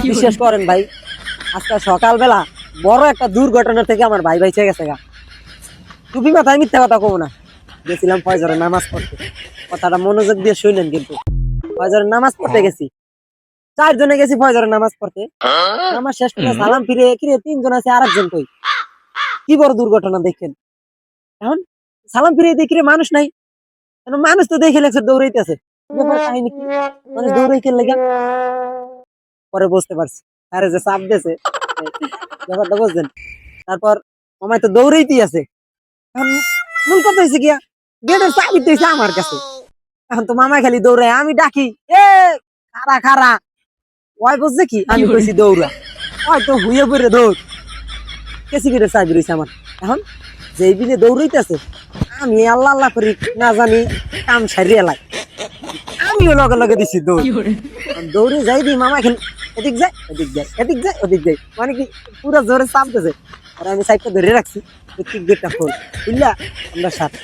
বিশ্বাস করেন ভাই, আজকে সকালবেলা বড় একটা দুর্ঘটনা থেকে আমার ভাই বাইচে গেছে গা। টুপি মাথায় মিথ্যা কথা কব না, গেছিলাম ফজরের নামাজ পড়তে। কথাটা মনোযোগ দিয়ে শুনেন কিন্তু। ফজরের নামাজ পড়তে গেছি, 4 জনে গেছি ফজরের নামাজ পড়তে। নামাজ শেষ করে সালাম ফিরে কিরে 3 জন আছে, আরেকজন কই? কি বড় দুর্ঘটনা দেখেন। এখন সালাম ফিরে দেখি রে মানুষ নাই। এখন মানুষ তো দেখে লাগছে দৌড়াইতেছে। ব্যাপার কাহিনী কি? মানুষ দৌড়াইতে লাগে। পরে বুঝতে পারছি আরে যে চাপ দিয়েছে, ব্যাপারটা বুঝলেন। তারপর মামাই তো দৌড়াইতেই আছে। এখন মূল কথা হয়েছে গিয়া গেটের চাবি তো হয়েছে আমার কাছে। এখন তো মামাই খালি দৌড়ায়, আমি ডাকি এ খারা খারা। ওই বুঝছে কি আমি কইছি দৌড়া, ওই তো হুইয়ে পড়ে দৌড়। কেসি গেটের চাবি রয়েছে আমার। এখন যেই বিলে দৌড়াইতেছে আমি আল্লাহ আল্লাহ করি না জানি কাম সারিয়ে লাই, আমিও লগে লগে দিছি দৌড়। দৌড়ে যাই দি মামা খেলে এদিক যায় ওদিক যায়, এদিক যায় ওদিক যায়, মানে কি পুরো জোরে চাপতেছে। আর আমি সাইডটা ধরে রাখছি, গেটটা খোল বুঝলা, আমরা সাথে